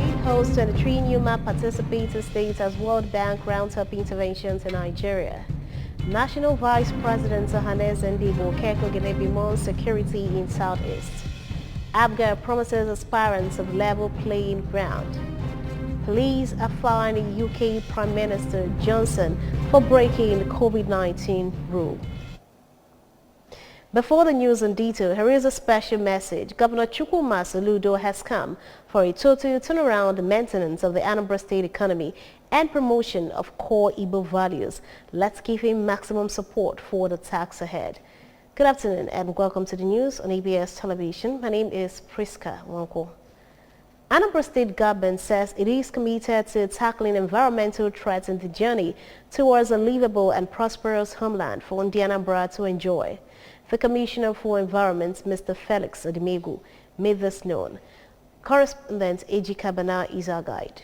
State hosts 23 NUMAP participating states as World Bank rounds-up interventions in Nigeria. National Vice President Ohanaeze Ndigbo Keko Gnebimon security in Southeast. ABGA promises aspirants of level playing ground. Police are fining UK Prime Minister Johnson for breaking the COVID-19 rule. Before the news in detail, here is a special message. Governor Chukwuma Soludo has come for a total turnaround maintenance of the Anambra State economy and promotion of core Igbo values. Let's give him maximum support for the task ahead. Good afternoon and welcome to the news on ABS Television. My name is Priska Wanko. Anambra State government says it is committed to tackling environmental threats in the journey towards a livable and prosperous homeland for Ndi Anambra to enjoy. The Commissioner for Environment, Mr. Felix Odimegu, made this known. Correspondent Eji Kabana is our guide.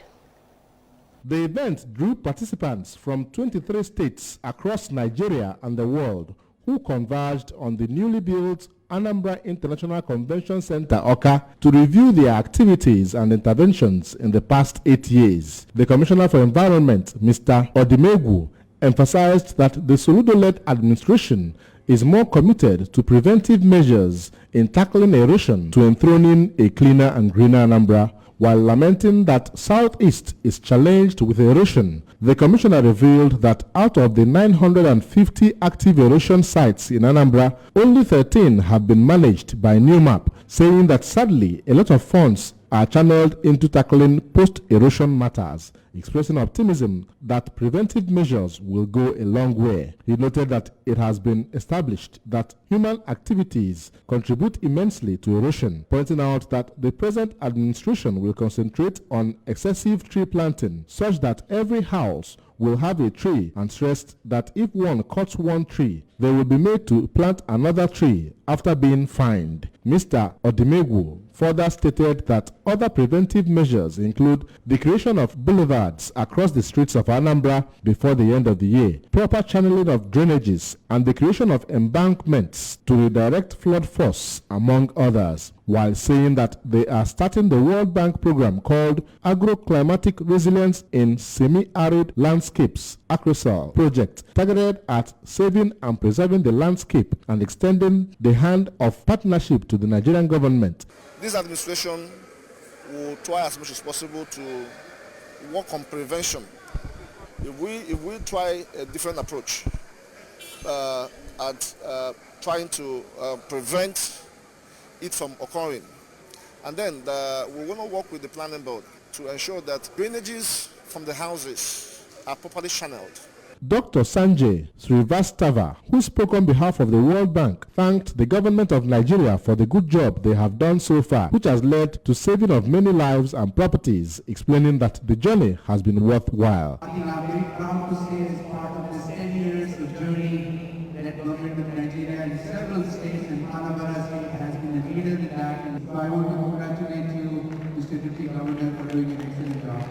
The event drew participants from 23 states across Nigeria and the world who converged on the newly built Anambra International Convention Center, Awka, to review their activities and interventions in the past 8 years. The Commissioner for Environment, Mr. Odimegu, emphasized that the Soludo-led administration is more committed to preventive measures in tackling erosion to enthroning a cleaner and greener Anambra, while lamenting that Southeast is challenged with erosion. The Commissioner revealed that out of the 950 active erosion sites in Anambra, only 13 have been managed by NUMAP, saying that sadly a lot of funds are channeled into tackling post-erosion matters, expressing optimism that preventive measures will go a long way. He noted that it has been established that human activities contribute immensely to erosion, pointing out that the present administration will concentrate on excessive tree planting such that every house will have a tree, and stressed that if one cuts one tree, they will be made to plant another tree after being fined. Mr. Odimegu further stated that other preventive measures include the creation of boulevards across the streets of Anambra before the end of the year, proper channeling of drainages, and the creation of embankments to redirect flood force, among others, while saying that they are starting the World Bank program called Agroclimatic Resilience in Semi-Arid Landscapes, ACROSAL project, targeted at saving and preserving the landscape and extending the hand of partnership to the Nigerian government. This administration will try as much as possible to work on prevention. If we try a different approach at trying to prevent it from occurring, and then we're going to work with the planning board to ensure that drainages from the houses are properly channeled. Dr. Sanjay Srivastava, who spoke on behalf of the World Bank, thanked the government of Nigeria for the good job they have done so far, which has led to saving of many lives and properties, explaining that the journey has been worthwhile. I'm very proud to say, as part of this 10 years of journey that the government of Nigeria in several states and Anambra has been a leader in that. And so I want to congratulate you, Mr. Deputy Governor, for doing an excellent job.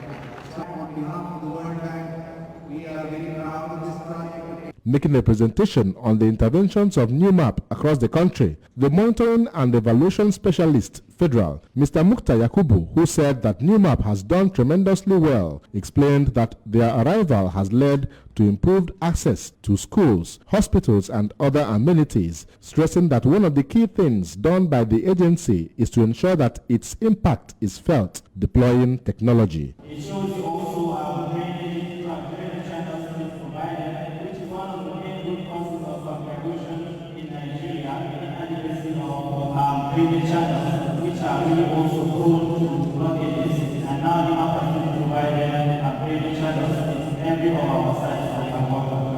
So on behalf of the World Bank, we are very proud of this project. Making a presentation on the interventions of NUMAP across the country, the Monitoring and Evaluation Specialist, Federal, Mr. Mukta Yakubu, who said that NUMAP has done tremendously well, explained that their arrival has led to improved access to schools, hospitals, and other amenities, stressing that one of the key things done by the agency is to ensure that its impact is felt, deploying technology. It shows you also our drainage channels is provided, which is one of the main root causes of pollution in Nigeria, and adequacy of drainage channels, which are really also prone to blockages, and now the opportunity to provide drainage channels in every of our sites.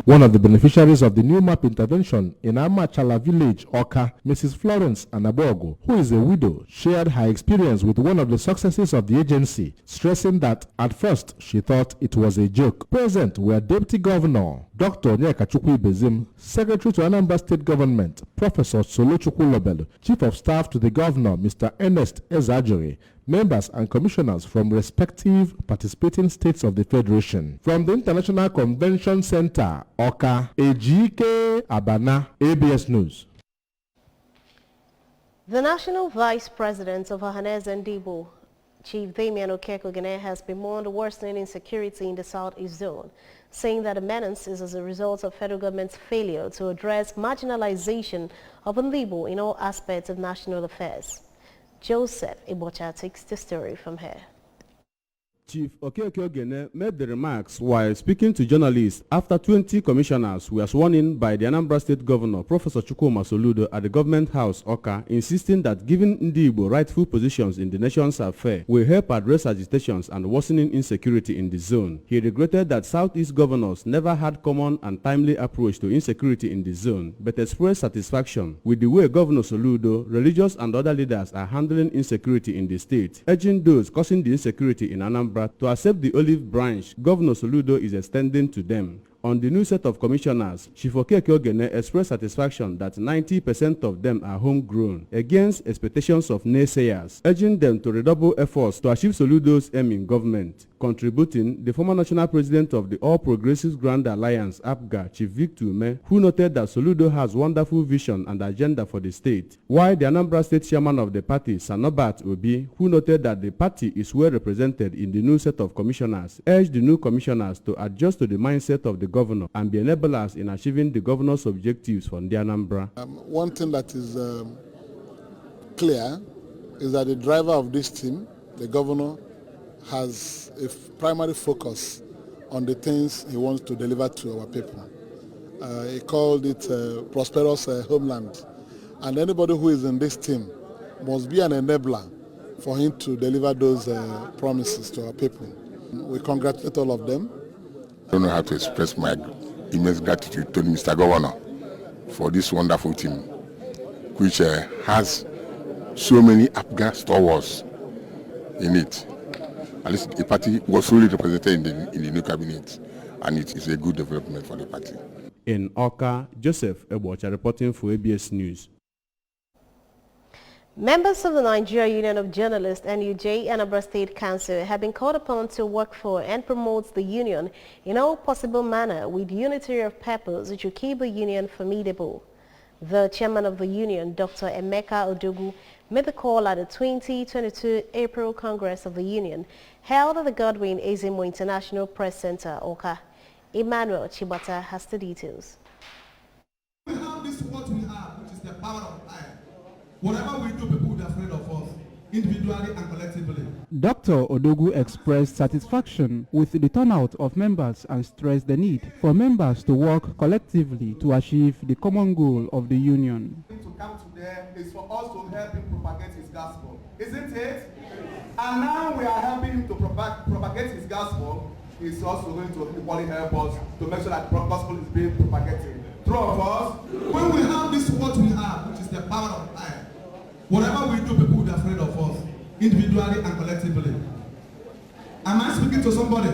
One of the beneficiaries of the NUMAP intervention in Amachala village, Awka, Mrs. Florence Anabogo, who is a widow, shared her experience with one of the successes of the agency, stressing that at first she thought it was a joke. Present were Deputy Governor Dr. Nyekachukwu Bezim, Secretary to Anambra State Government, Professor Solochukwu Lobelu, Chief of Staff to the Governor, Mr. Ernest Ezajori, members and commissioners from respective participating states of the Federation. From the International Convention Center, Awka, Ejike Abana, ABS News. The National Vice President of Ohanaeze Ndigbo Chief Damian Okeke-Ogene has bemoaned the worsening insecurity in the Southeast Zone, saying that the menace is as a result of federal government's failure to address marginalization of Igbo in all aspects of national affairs. Joseph Ibocha takes the story from here. Chief Okeke-Ogene made the remarks while speaking to journalists after 20 commissioners were sworn in by the Anambra State Governor, Professor Chukwuma Soludo, at the Government House, Awka, insisting that giving Ndi Igbo rightful positions in the nation's affairs will help address agitations and worsening insecurity in the zone. He regretted that Southeast governors never had common and timely approach to insecurity in the zone, but expressed satisfaction with the way Governor Soludo, religious and other leaders are handling insecurity in the state, urging those causing the insecurity in Anambra to accept the olive branch Governor Soludo is extending to them. On the new set of commissioners, Chief Okeke-Ogene expressed satisfaction that 90% of them are homegrown, against expectations of naysayers, urging them to redouble efforts to achieve Soludo's aim in government. Contributing, the former national president of the All Progressives Grand Alliance, APGA, Chief Victor Ume, who noted that Soludo has wonderful vision and agenda for the state, while the Anambra State chairman of the party, Sanobat Obi, who noted that the party is well represented in the new set of commissioners, urged the new commissioners to adjust to the mindset of the governor and be enablers in achieving the governor's objectives for the Anambra. One thing that is clear is that the driver of this team, the governor, has a primary focus on the things he wants to deliver to our people. He called it prosperous homeland. And anybody who is in this team must be an enabler for him to deliver those promises to our people. We congratulate all of them. I don't know how to express my immense gratitude to Mr. Governor for this wonderful team, which has so many APGA stalwarts in it. At least the party was fully represented in the new cabinet, and it is a good development for the party. In Awka, Joseph Ebocha reporting for ABS News. Members of the Nigeria Union of Journalists, NUJ, Anambra State Council have been called upon to work for and promote the union in all possible manner with unity of purpose to keep the union formidable. The chairman of the union, Dr. Emeka Odogu, made the call at the 2022 April Congress of the Union held at the Godwin Ezemo International Press Center, Awka. Emmanuel Chibata has the details. We have this what we have, which is the power of I. Whatever we do, people will be afraid of us, individually and collectively. Dr. Odogu expressed satisfaction with the turnout of members and stressed the need for members to work collectively to achieve the common goal of the union. To come to there is for us to help him propagate his gospel, isn't it? And now we are helping him to propagate his gospel. He's also going to equally help us to make sure that the gospel is being propagated. Through of us, when we have this what we have, which is the power of I, whatever we do, people will be afraid of us, individually and collectively. Am I speaking to somebody?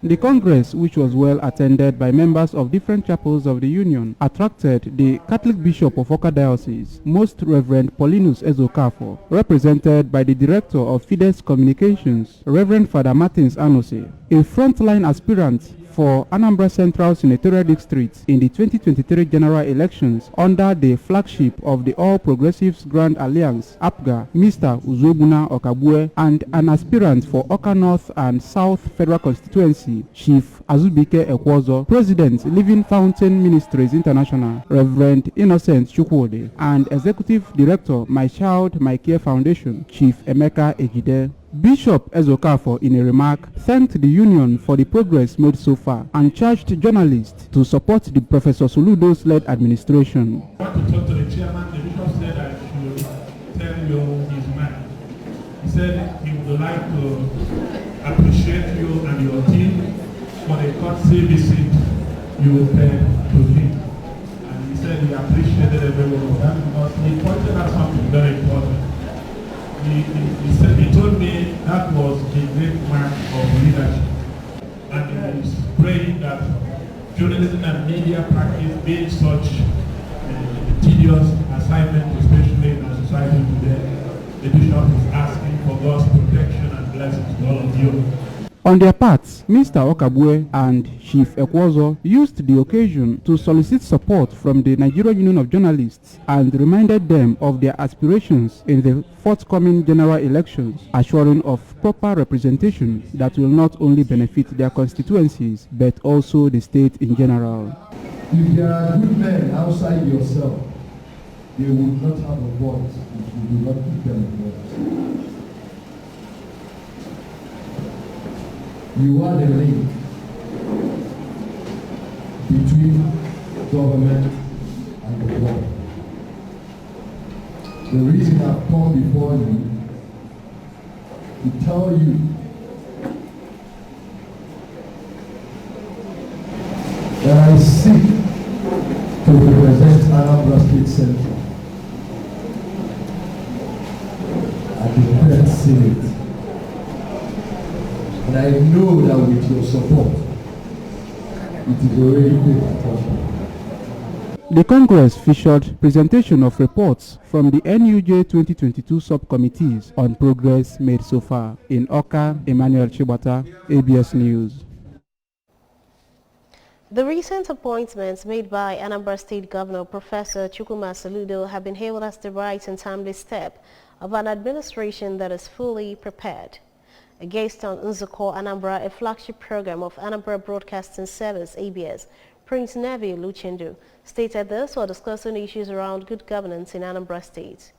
The Congress, which was well attended by members of different chapels of the Union, attracted the Catholic Bishop of Awka Diocese, Most Reverend Paulinus Ezokafo, represented by the Director of Fides Communications, Reverend Father Martins Anose, a frontline aspirant for Anambra Central Senatorial District in the 2023 general elections under the flagship of the All Progressives Grand Alliance, APGA, Mr. Uzobuna Okabue, and an aspirant for Awka North and South Federal Constituency, Chief Azubike Ekwozo, President, Living Fountain Ministries International, Reverend Innocent Chukwode, and Executive Director, My Child, My Care Foundation, Chief Emeka Ejide. Bishop Ezokafo, in a remark, thanked the union for the progress made so far and charged journalists to support the Professor Soludo's led administration. I want to talk to the chairman. The bishop said I should tell you his mind. He said he would like to appreciate you and your team for the courtesy visit you paid to him. And he said he appreciated everyone of that because he pointed out something very important. He told me that was a great mark of leadership, and he is praying that journalism and media practice being such a tedious assignment, especially in our society today, the bishop is asking for God's protection and blessings to all of you. On their parts, Mr. Okabue and Chief Ekwozo used the occasion to solicit support from the Nigerian Union of Journalists and reminded them of their aspirations in the forthcoming general elections, assuring of proper representation that will not only benefit their constituencies but also the state in general. If there are good men outside yourself, they would not have a voice if you do not give them a voice. You are the link between government and the world. The reason I've come before you to tell you that I seek to represent Anambra State Central at the Grand Senate. And I know that with your support, it is already been accomplished. The Congress featured presentation of reports from the NUJ 2022 subcommittees on progress made so far. In Oka, Emmanuel Chibata, ABS News. The recent appointments made by Anambra State Governor Professor Chukwuma Soludo have been hailed as the right and timely step of an administration that is fully prepared. A guest on Nzukọ Anambra, a flagship program of Anambra Broadcasting Service, ABS, Prince Neville Luchendu, stated this while discussing issues around good governance in Anambra State.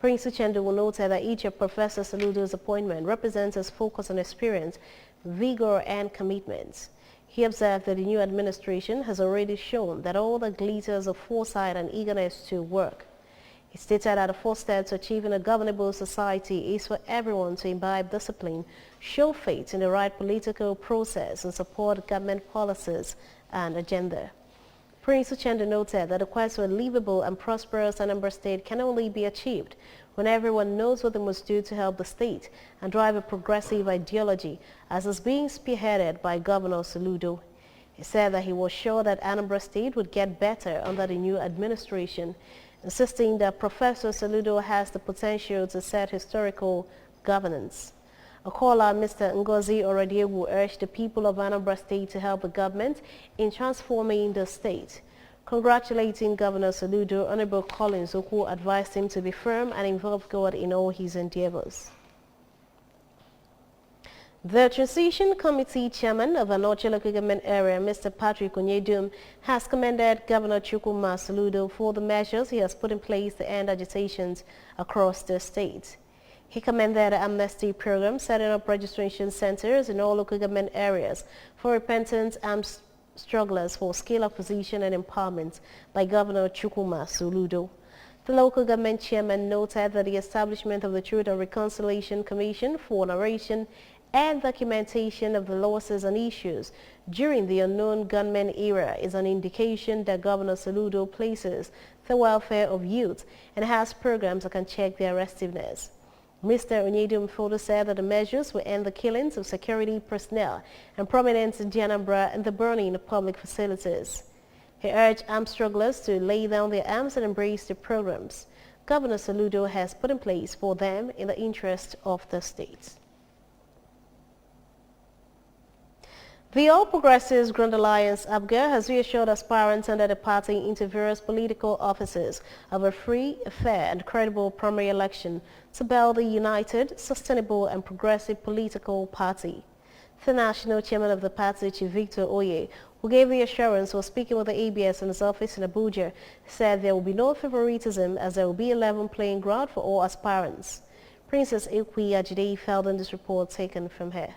Prince Luchendu will note that each of Professor Soludo's appointment represents his focus on experience, vigor, and commitment. He observed that the new administration has already shown that all the glitters of foresight and eagerness to work. He stated that the first step to achieving a governable society is for everyone to imbibe discipline, show faith in the right political process, and support government policies and agenda. Prince Uchendu noted that the quest for a livable and prosperous Anambra State can only be achieved when everyone knows what they must do to help the state and drive a progressive ideology, as is being spearheaded by Governor Soludo. He said that he was sure that Anambra State would get better under the new administration, insisting that Professor Soludo has the potential to set historical governance. A caller, Mr. Ngozi Oradiegu, urged the people of Anambra State to help the government in transforming the state. Congratulating Governor Soludo, Honorable Collins Oku advised him to be firm and involve God in all his endeavors. The Transition Committee Chairman of Anoche Local Government Area, Mr. Patrick Onyedum, has commended Governor Chukwuma Soludo for the measures he has put in place to end agitations across the state. He commended the amnesty program, setting up registration centers in all local government areas for repentant armed strugglers for skill acquisition and empowerment by Governor Chukwuma Soludo. The local government chairman noted that the establishment of the Truth and Reconciliation Commission for narration and documentation of the losses and issues during the unknown gunmen era is an indication that Governor Soludo places the welfare of youth and has programs that can check their restiveness. Mr. Onyedum further said that the measures will end the killings of security personnel and prominents in Anambra and the burning of public facilities. He urged armed strugglers to lay down their arms and embrace the programs Governor Soludo has put in place for them in the interest of the state. The All Progressives Grand Alliance, APGA, has reassured aspirants under the party into various political offices of a free, fair and credible primary election to build a united, sustainable and progressive political party. The national chairman of the party, Chief Victor Oye, who gave the assurance while speaking with the ABS in his office in Abuja, said there will be no favoritism as there will be a level playing ground for all aspirants. Princess Ekwi Ajide filed in this report taken from her.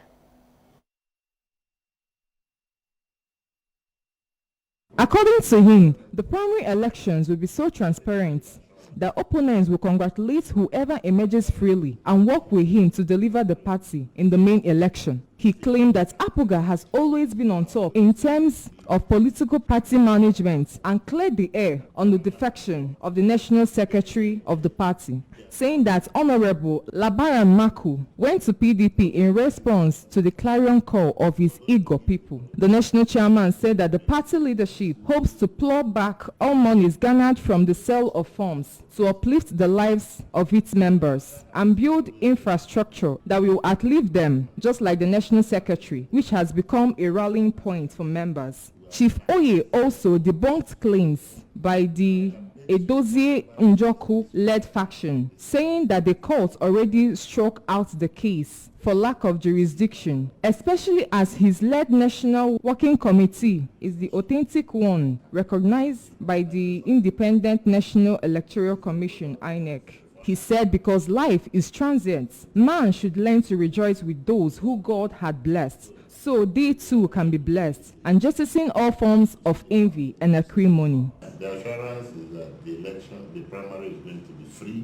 According to him, the primary elections will be so transparent that opponents will congratulate whoever emerges freely and work with him to deliver the party in the main election. He claimed that APGA has always been on top in terms of political party management and cleared the air on the defection of the national secretary of the party, saying that Honorable Labaran Maku went to PDP in response to the clarion call of his eager people. The national chairman said that the party leadership hopes to plow back all monies garnered from the sale of farms to uplift the lives of its members and build infrastructure that will outlive them, just like the national National Secretary, which has become a rallying point for members. Chief Oye also debunked claims by the Edozie Njoku-led faction, saying that the court already struck out the case for lack of jurisdiction, especially as his led National Working Committee is the authentic one recognized by the Independent National Electoral Commission, INEC. He said because life is transient, man should learn to rejoice with those who God had blessed, so they too can be blessed, and jettisoning all forms of envy and acrimony. The assurance is that the election, the primary is going to be free,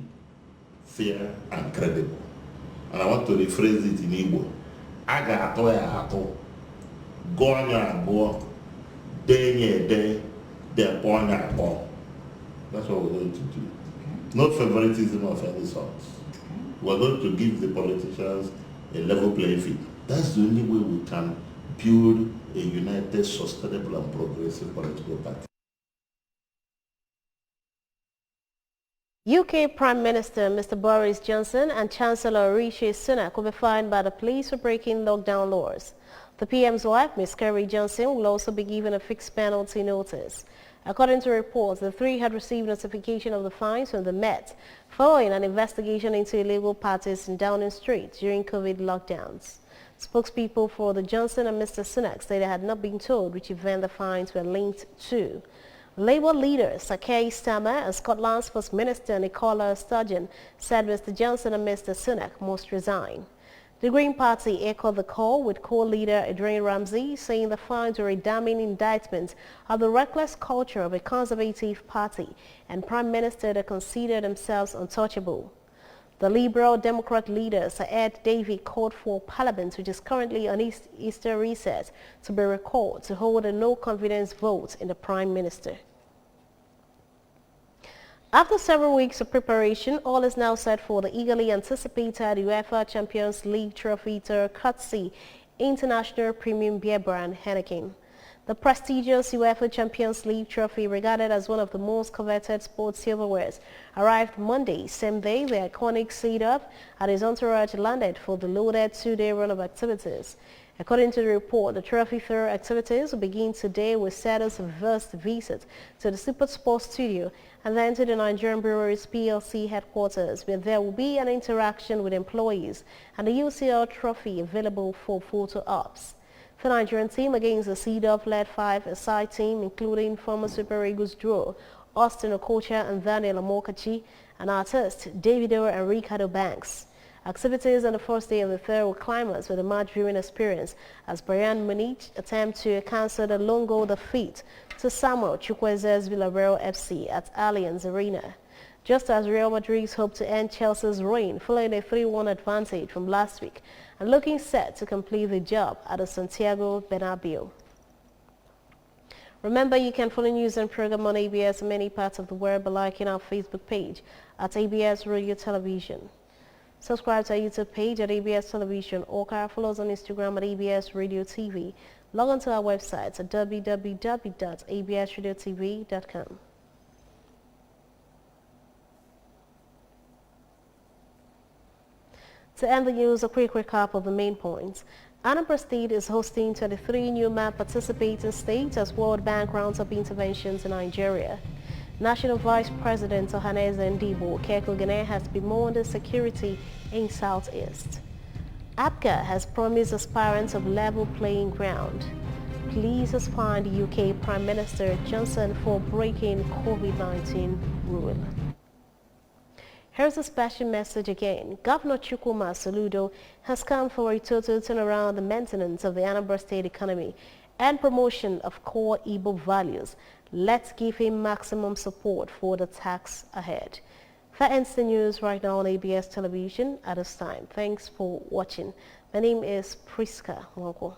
fair, and credible. And I want to rephrase it in Igbo. Aga ato ya ato, go anya go, denye de, deponya po. That's what we're going to do. Not favoritism of any sort. We're going to give the politicians a level playing field. That's the only way we can build a united, sustainable, and progressive political party. UK Prime Minister Mr. Boris Johnson and Chancellor Rishi Sunak will be fined by the police for breaking lockdown laws. The PM's wife, Ms. Kerry Johnson, will also be given a fixed penalty notice. According to reports, the three had received notification of the fines from the Met following an investigation into illegal parties in Downing Street during COVID lockdowns. Spokespeople for the Johnson and Mr. Sunak said they had not been told which event the fines were linked to. Labour leader Sir Keir Starmer and Scotland's First Minister Nicola Sturgeon said Mr. Johnson and Mr. Sunak must resign. The Green Party echoed the call, with co-leader Adrian Ramsey saying the fines were a damning indictment of the reckless culture of a Conservative Party and Prime Minister that consider themselves untouchable. The Liberal Democrat leader Sir Ed Davey called for Parliament, which is currently on Easter recess, to be recalled to hold a no-confidence vote in the Prime Minister. After several weeks of preparation, all is now set for the eagerly anticipated UEFA Champions League trophy to courtesy international premium beer brand Heineken. The prestigious UEFA Champions League trophy, regarded as one of the most coveted sports silverwares, arrived Monday, same day the iconic setup and his entourage landed for the loaded two-day run of activities. According to the report, the trophy fair activities will begin today with Seda's first visit to the Super Sports Studio and then to the Nigerian Breweries PLC headquarters, where there will be an interaction with employees and the UCL trophy available for photo ops. The Nigerian team against the CEDOF-led five-a-side team, including former Super Eagles duo Austin Okocha and Daniel Amokachi, and artists Davido and Ricardo Banks. Activities on the first day of the fair will climax with a match viewing experience as Bayern Munich attempt to cancel the lone goal defeat to Samuel Chukwueze's Villarreal FC at Allianz Arena. Just as Real Madrid hope to end Chelsea's reign following a 3-1 advantage from last week and looking set to complete the job at the Santiago Bernabeu. Remember, you can follow news and program on ABS in many parts of the world by liking our Facebook page at ABS Radio Television. Subscribe to our YouTube page at ABS Television or follow us on Instagram at ABS Radio TV. Log on to our website at www.absradiotv.com. To end the news, a quick recap of the main points. Anambra State is hosting 23 new MAP participating states as World Bank rounds up interventions in Nigeria. National Vice President Ohaneze Ndibo Kekogene has bemoaned security in Southeast. APGA has promised aspirants of level playing ground. Police has fined UK Prime Minister Johnson for breaking COVID-19 rule. Here's a special message again. Governor Chukwuma Soludo has come for a total turnaround the maintenance of the Anambra State economy and promotion of core Igbo values. Let's give him maximum support for the task ahead. That ends the news right now on ABS Television at this time. Thanks for watching. My name is Priska Wonko.